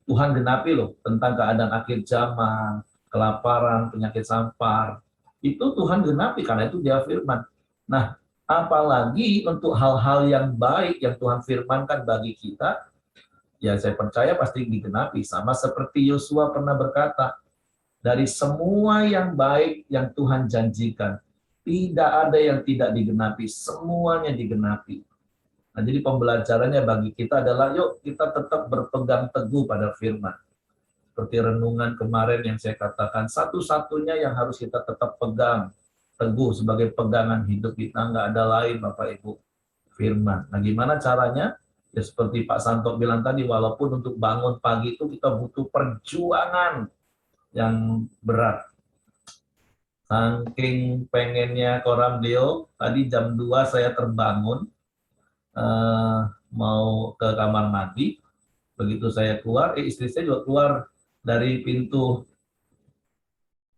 Tuhan genapi loh, tentang keadaan akhir zaman, kelaparan, penyakit sampar, itu Tuhan genapi karena itu dia firman. Nah, apalagi untuk hal-hal yang baik yang Tuhan firmankan bagi kita, ya saya percaya pasti digenapi. Sama seperti Yosua pernah berkata, dari semua yang baik yang Tuhan janjikan, tidak ada yang tidak digenapi, semuanya digenapi. Nah, jadi pembelajarannya bagi kita adalah, yuk kita tetap berpegang teguh pada firman. Seperti renungan kemarin yang saya katakan, satu-satunya yang harus kita tetap pegang teguh sebagai pegangan hidup kita, nggak ada lain Bapak Ibu, firman. Nah, gimana caranya? Ya seperti Pak Santo bilang tadi, walaupun untuk bangun pagi itu kita butuh perjuangan yang berat. Saking pengennya koram Deo, tadi jam 2 saya terbangun, mau ke kamar mandi. Begitu saya keluar, istri saya juga keluar dari pintu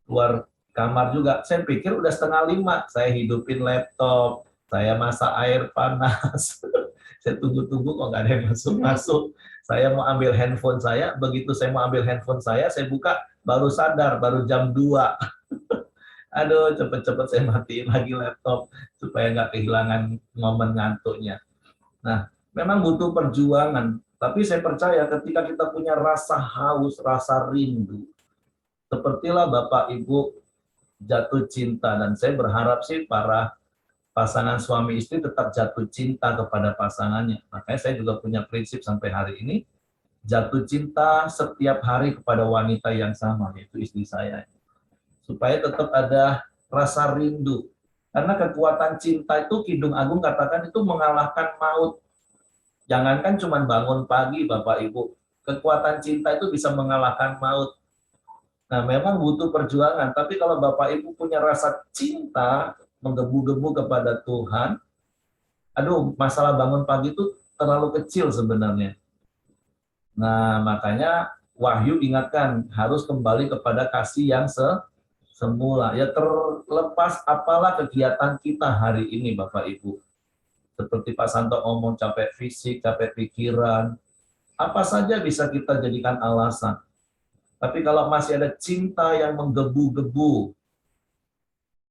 keluar kamar juga. Saya pikir udah 4:30, saya hidupin laptop, saya masak air panas. Saya tunggu-tunggu kok nggak ada yang masuk-masuk. Saya mau ambil handphone saya, begitu saya mau ambil handphone saya buka, baru sadar, baru jam 2. Aduh, cepet-cepet saya matiin lagi laptop supaya nggak kehilangan momen ngantuknya. Nah, memang butuh perjuangan, tapi saya percaya ketika kita punya rasa haus, rasa rindu, sepertilah Bapak Ibu jatuh cinta, dan saya berharap sih para pasangan suami istri tetap jatuh cinta kepada pasangannya. Makanya saya juga punya prinsip sampai hari ini, jatuh cinta setiap hari kepada wanita yang sama, yaitu istri saya. Supaya tetap ada rasa rindu. Karena kekuatan cinta itu, Kidung Agung katakan itu mengalahkan maut. Jangankan cuma bangun pagi Bapak Ibu, kekuatan cinta itu bisa mengalahkan maut. Nah, memang butuh perjuangan, tapi kalau Bapak Ibu punya rasa cinta, menggebu-gebu kepada Tuhan, aduh masalah bangun pagi itu terlalu kecil sebenarnya. Nah, makanya Wahyu ingatkan harus kembali kepada kasih yang semula. Ya terlepas apalah kegiatan kita hari ini Bapak Ibu. Seperti Pak Santo ngomong capek fisik, capek pikiran, apa saja bisa kita jadikan alasan. Tapi kalau masih ada cinta yang menggebu-gebu,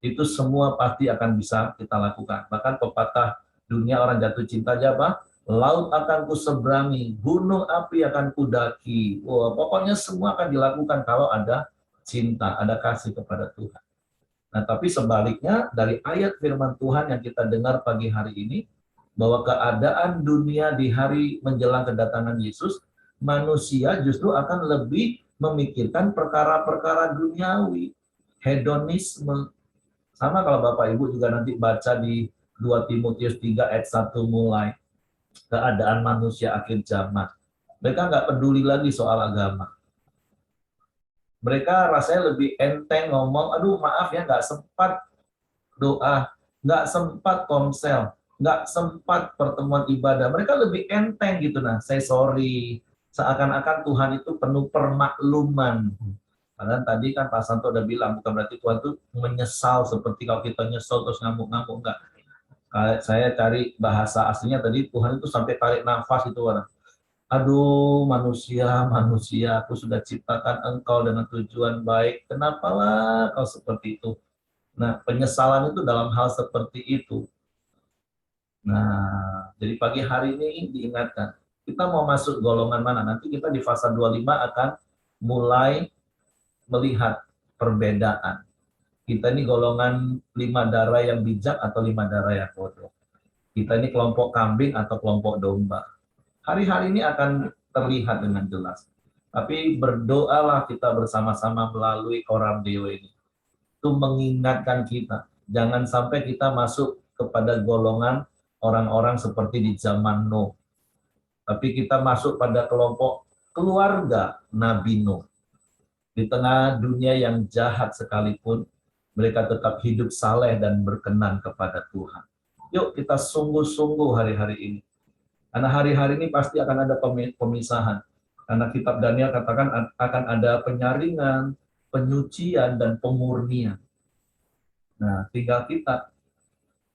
itu semua pasti akan bisa kita lakukan. Bahkan pepatah dunia orang jatuh cinta aja apa? Laut akan kuseberangi, gunung api akan kudaki. Wah, pokoknya semua akan dilakukan kalau ada cinta, ada kasih kepada Tuhan. Nah, tapi sebaliknya dari ayat firman Tuhan yang kita dengar pagi hari ini, bahwa keadaan dunia di hari menjelang kedatangan Yesus, manusia justru akan lebih memikirkan perkara-perkara duniawi, hedonisme. Sama kalau Bapak Ibu juga nanti baca di 2 Timotius 3 ayat 1 mulai, keadaan manusia akhir zaman. Mereka nggak peduli lagi soal agama. Mereka rasanya lebih enteng ngomong, aduh maaf ya nggak sempat doa, nggak sempat komsel, nggak sempat pertemuan ibadah. Mereka lebih enteng gitu. Nah, saya sorry. Seakan-akan Tuhan itu penuh permakluman. Padahal tadi kan Pak Santo udah bilang, bukan berarti Tuhan itu menyesal seperti kalau kita nyesel terus ngamuk-ngamuk. Enggak. Saya cari bahasa aslinya tadi, Tuhan itu sampai tarik nafas itu orang. Aduh manusia, manusia, aku sudah ciptakan engkau dengan tujuan baik. Kenapalah kau seperti itu? Nah, penyesalan itu dalam hal seperti itu. Nah, jadi pagi hari ini diingatkan, kita mau masuk golongan mana? Nanti kita di fase 25 akan mulai melihat perbedaan. Kita ini golongan 5 darah yang bijak atau 5 darah yang bodoh. Kita ini kelompok kambing atau kelompok domba. Hari-hari ini akan terlihat dengan jelas. Tapi berdoalah kita bersama-sama melalui Koram Deo ini. Itu mengingatkan kita. Jangan sampai kita masuk kepada golongan orang-orang seperti di zaman Nuh. Tapi kita masuk pada kelompok keluarga Nabi Nuh. Di tengah dunia yang jahat sekalipun, mereka tetap hidup saleh dan berkenan kepada Tuhan. Yuk kita sungguh-sungguh hari-hari ini. Karena hari-hari ini pasti akan ada pemisahan. Karena kitab Daniel katakan akan ada penyaringan, penyucian, dan pemurnian. Nah, tinggal kita.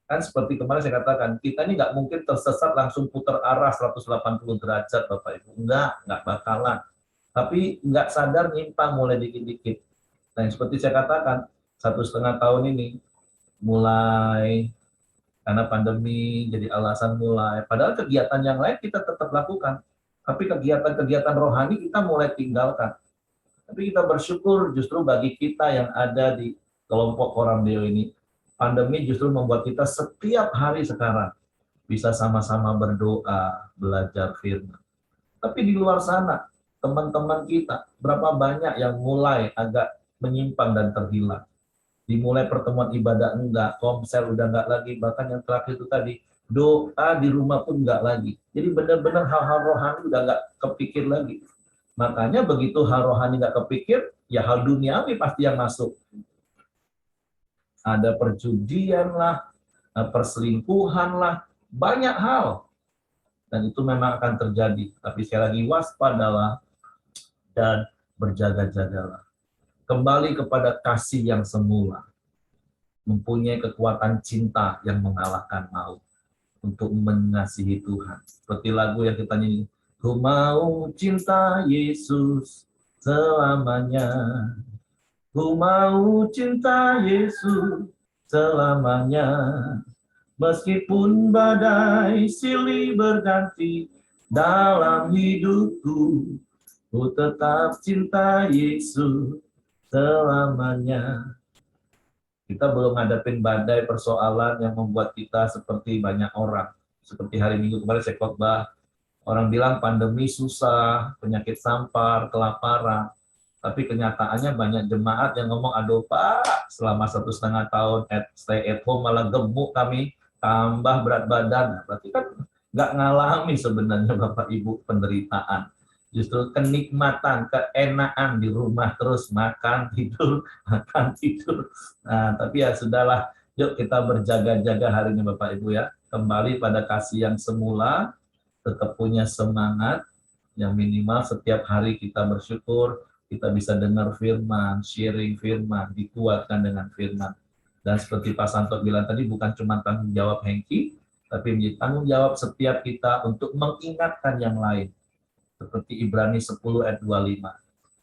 Kan seperti kemarin saya katakan, kita ini nggak mungkin tersesat langsung putar arah 180 derajat, Bapak Ibu. Nggak bakalan. Tapi nggak sadar nyimpang mulai dikit-dikit. Nah, yang seperti saya katakan, 1,5 tahun ini, mulai karena pandemi jadi alasan mulai. Padahal kegiatan yang lain kita tetap lakukan. Tapi kegiatan-kegiatan rohani kita mulai tinggalkan. Tapi kita bersyukur justru bagi kita yang ada di kelompok Koram Deo ini, pandemi justru membuat kita setiap hari sekarang bisa sama-sama berdoa, belajar firman. Tapi di luar sana, teman-teman kita, berapa banyak yang mulai agak menyimpang dan terhilang. Dimulai pertemuan ibadah enggak, komsel udah enggak lagi, bahkan yang terakhir itu tadi, doa di rumah pun enggak lagi. Jadi benar-benar hal-hal rohani udah enggak kepikir lagi. Makanya begitu hal rohani enggak kepikir, ya hal duniawi pasti yang masuk. Ada perjudian lah, perselingkuhan lah, banyak hal. Dan itu memang akan terjadi. Tapi sekali lagi waspadalah dan berjaga-jagalah. Kembali kepada kasih yang semula. Mempunyai kekuatan cinta yang mengalahkan maut. Untuk mengasihi Tuhan. Seperti lagu yang kita nyanyi. Ku mau cinta Yesus selamanya. Ku mau cinta Yesus selamanya. Meskipun badai silih berganti dalam hidupku, ku tetap cinta Yesus selamanya. Kita belum ngadepin badai persoalan yang membuat kita seperti banyak orang. Seperti hari Minggu kemarin saya khotbah, orang bilang pandemi susah, penyakit sampar, kelaparan. Tapi kenyataannya banyak jemaat yang ngomong, aduh Pak, selama 1,5 tahun stay at home malah gemuk kami, tambah berat badan. Berarti kan nggak ngalami sebenarnya Bapak Ibu penderitaan. Justru kenikmatan, keenaan di rumah terus makan, tidur, makan, tidur. Nah, tapi ya sudahlah, yuk kita berjaga-jaga hari ini Bapak Ibu ya. kembali pada kasih yang semula, tetap punya semangat, yang minimal setiap hari kita bersyukur, kita bisa dengar firman, sharing firman, dikuatkan dengan firman. Dan seperti Pak Santo bilang tadi, bukan cuma tanggung jawab Hengki, tapi menjadi tanggung jawab setiap kita untuk mengingatkan yang lain. Seperti Ibrani 10 ayat 25.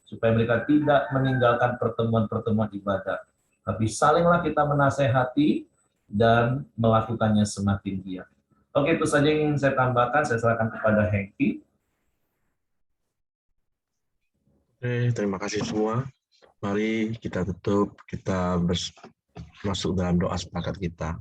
Supaya mereka tidak meninggalkan pertemuan-pertemuan ibadah. Tapi salinglah kita menasehati dan melakukannya semakin giat. Oke, itu saja yang ingin saya tambahkan. Saya serahkan kepada Hengki. Oke, terima kasih semua. Mari kita tutup, kita masuk dalam doa sepakat kita.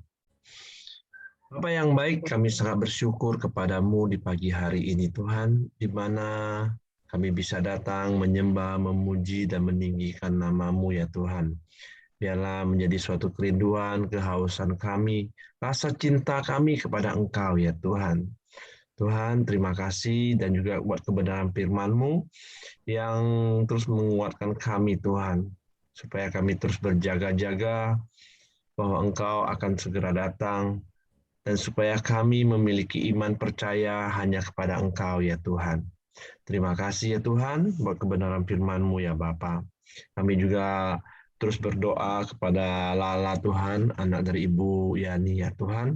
Bapa yang baik, kami sangat bersyukur kepadamu di pagi hari ini Tuhan, di mana kami bisa datang menyembah, memuji, dan meninggikan namamu ya Tuhan. Biarlah menjadi suatu kerinduan, kehausan kami, rasa cinta kami kepada Engkau ya Tuhan. Tuhan, terima kasih dan juga buat kebenaran firman-Mu yang terus menguatkan kami Tuhan, supaya kami terus berjaga-jaga bahwa Engkau akan segera datang, dan supaya kami memiliki iman percaya hanya kepada Engkau ya Tuhan. Terima kasih ya Tuhan buat kebenaran firman-Mu ya Bapa. Kami juga terus berdoa kepada Lala Tuhan, anak dari Ibu Yani ya Tuhan,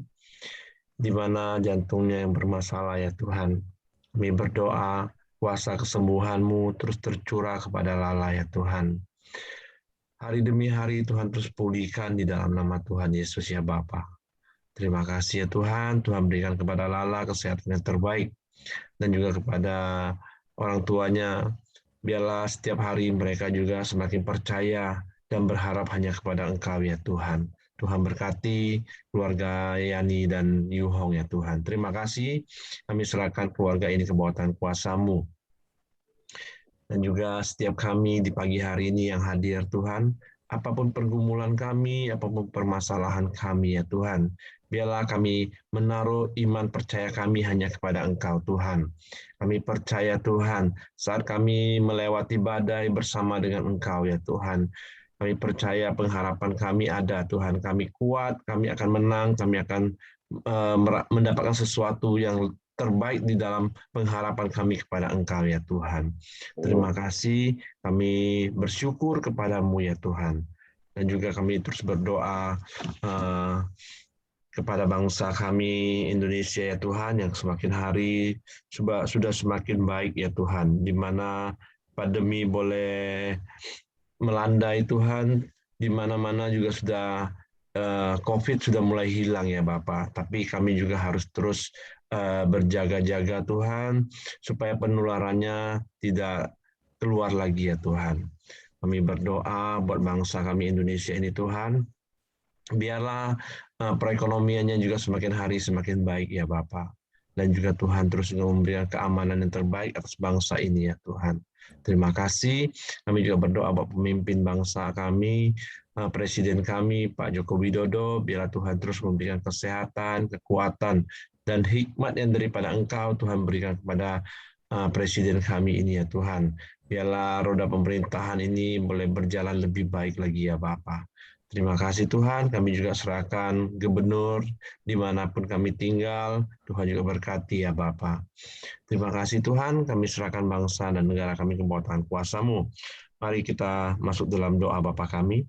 di mana jantungnya yang bermasalah ya Tuhan. Kami berdoa kuasa kesembuhan-Mu terus tercurah kepada Lala ya Tuhan. Hari demi hari Tuhan terus pulihkan di dalam nama Tuhan Yesus ya Bapa. Terima kasih ya Tuhan, Tuhan berikan kepada Lala kesehatan yang terbaik dan juga kepada orang tuanya. Biarlah setiap hari mereka juga semakin percaya dan berharap hanya kepada Engkau ya Tuhan. Tuhan berkati keluarga Yani dan Yuhong ya Tuhan. Terima kasih, kami serahkan keluarga ini ke bawah tangan kuasa-Mu. Dan juga setiap kami di pagi hari ini yang hadir Tuhan, apapun pergumulan kami, apapun permasalahan kami ya Tuhan, biarlah kami menaruh iman percaya kami hanya kepada Engkau Tuhan. Kami percaya Tuhan, saat kami melewati badai bersama dengan Engkau ya Tuhan, kami percaya pengharapan kami ada Tuhan, kami kuat, kami akan menang, kami akan mendapatkan sesuatu yang terbaik di dalam pengharapan kami kepada Engkau ya Tuhan. Terima kasih, kami bersyukur kepadamu ya Tuhan. Dan juga kami terus berdoa kepada bangsa kami Indonesia ya Tuhan, yang semakin hari sudah semakin baik ya Tuhan, di mana pandemi boleh melandai Tuhan, di mana-mana juga sudah COVID sudah mulai hilang ya Bapak, tapi kami juga harus terus berjaga-jaga Tuhan, supaya penularannya tidak keluar lagi ya Tuhan. Kami berdoa buat bangsa kami Indonesia ini Tuhan, biarlah perekonomiannya juga semakin hari semakin baik ya Bapak. Dan juga Tuhan terus memberikan keamanan yang terbaik atas bangsa ini ya Tuhan. Terima kasih. Kami juga berdoa buat pemimpin bangsa kami, Presiden kami, Pak Joko Widodo, biarlah Tuhan terus memberikan kesehatan, kekuatan, dan hikmat yang daripada Engkau Tuhan berikan kepada Presiden kami ini ya Tuhan. Biarlah roda pemerintahan ini boleh berjalan lebih baik lagi ya Bapak. Terima kasih Tuhan, kami juga serahkan gubernur dimanapun kami tinggal, Tuhan juga berkati ya Bapak. Terima kasih Tuhan, kami serahkan bangsa dan negara kami ke bawah tangan kuasa-Mu. Mari kita masuk dalam doa Bapa kami.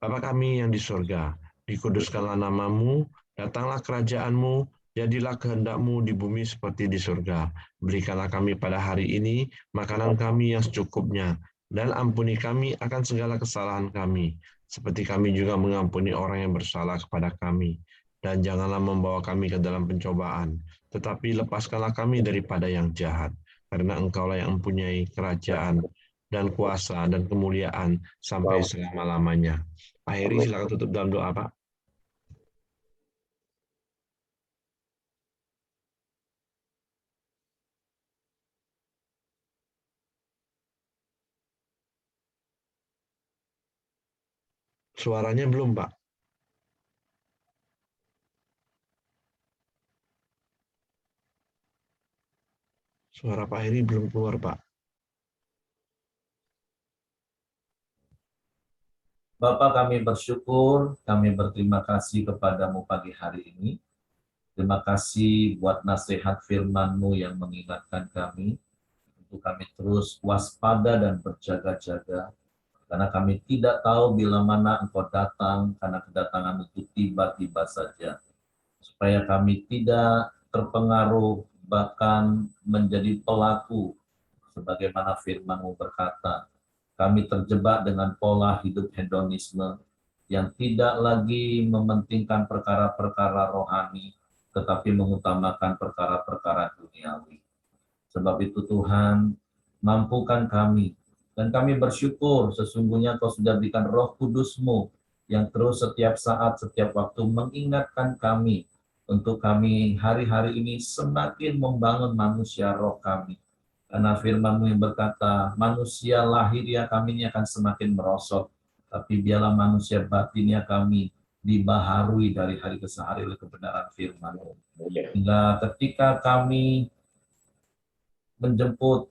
Bapa kami yang di surga, dikuduskanlah nama-Mu, datanglah kerajaan-Mu, jadilah kehendak-Mu di bumi seperti di surga. Berikanlah kami pada hari ini makanan kami yang secukupnya, dan ampuni kami akan segala kesalahan kami, seperti kami juga mengampuni orang yang bersalah kepada kami. Dan janganlah membawa kami ke dalam pencobaan, tetapi lepaskanlah kami daripada yang jahat, karena Engkaulah yang mempunyai kerajaan dan kuasa dan kemuliaan sampai selama-lamanya. Pak Heri, silakan tutup dalam doa, Pak. Suaranya belum, Pak. Suara Pak Heri belum keluar, Pak. Bapak, kami bersyukur, kami berterima kasih kepadamu pagi hari ini. Terima kasih buat nasihat firman-Mu yang mengingatkan kami, untuk kami terus waspada dan berjaga-jaga, karena kami tidak tahu bila mana Engkau datang, karena kedatangan itu tiba-tiba saja. Supaya kami tidak terpengaruh, bahkan menjadi pelaku, sebagaimana firman-Mu berkata, kami terjebak dengan pola hidup hedonisme, yang tidak lagi mementingkan perkara-perkara rohani, tetapi mengutamakan perkara-perkara duniawi. Sebab itu Tuhan, mampukan kami, dan kami bersyukur sesungguhnya Kau sudah berikan Roh Kudus-Mu yang terus setiap saat, setiap waktu mengingatkan kami, untuk kami hari-hari ini semakin membangun manusia roh kami. Karena firman-Mu yang berkata, manusia lahiriah kami ini akan semakin merosot, tapi biarlah manusia batinnya kami dibaharui dari hari ke hari oleh kebenaran firman-Mu. Hingga ketika kami menjemput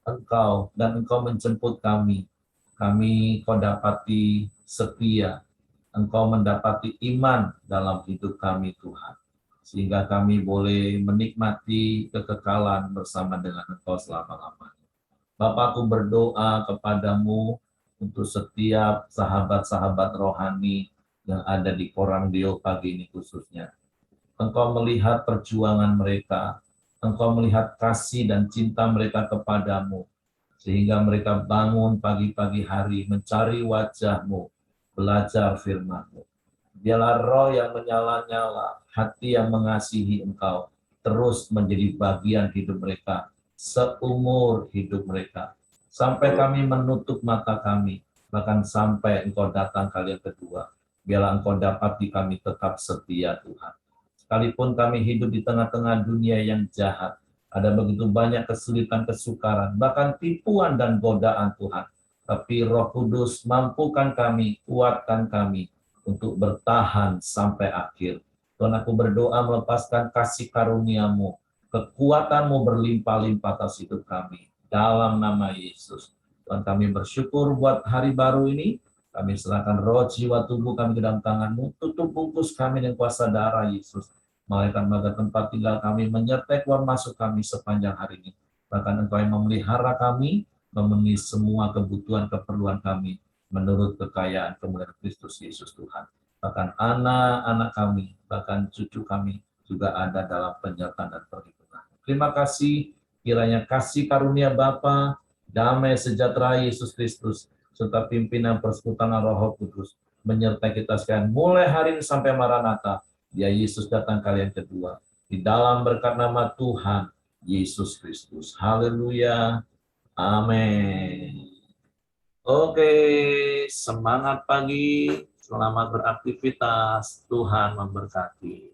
Engkau dan Engkau menjemput kami Kau dapati setia, Engkau mendapati iman dalam hidup kami Tuhan, sehingga kami boleh menikmati kekekalan bersama dengan Engkau selama-lamanya. Bapakku berdoa kepadamu untuk setiap sahabat-sahabat rohani yang ada di Korangdio pagi ini khususnya. Engkau melihat perjuangan mereka, Engkau melihat kasih dan cinta mereka kepadamu, sehingga mereka bangun pagi-pagi hari mencari wajah-Mu, belajar firman-Mu. Biarlah roh yang menyala-nyala, hati yang mengasihi Engkau, terus menjadi bagian hidup mereka, seumur hidup mereka. Sampai kami menutup mata kami, bahkan sampai Engkau datang kali yang kedua. Biarlah Engkau dapati kami tetap setia Tuhan. Sekalipun kami hidup di tengah-tengah dunia yang jahat, ada begitu banyak kesulitan, kesukaran, bahkan tipuan dan godaan Tuhan. Tapi Roh Kudus mampukan kami, kuatkan kami untuk bertahan sampai akhir. Tuhan, aku berdoa melepaskan kasih karunia-Mu, kekuatan-Mu berlimpah-limpah atas hidup kami. Dalam nama Yesus. Tuhan, kami bersyukur buat hari baru ini. Kami serahkan roh, jiwa, tubuh kami ke dalam tangan-Mu. Tutup bungkus kami dengan kuasa darah Yesus. Malaikat-malaikat tempat tinggal kami menyertai keluar masuk kami sepanjang hari ini. Bahkan Engkau yang memelihara kami, memenuhi semua kebutuhan keperluan kami menurut kekayaan kemuliaan Kristus Yesus Tuhan. Bahkan anak-anak kami, bahkan cucu kami juga ada dalam penyertaan dan perlindungan. Terima kasih, kiranya kasih karunia Bapa, damai sejahtera Yesus Kristus, serta pimpinan persekutuan Roh Kudus menyertai kita sekalian mulai hari ini sampai Maranatha. Ya Yesus datang kali yang kedua. Di dalam berkat nama Tuhan Yesus Kristus. Haleluya. Amin. Oke, semangat pagi. Selamat beraktivitas. Tuhan memberkati.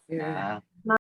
Ya.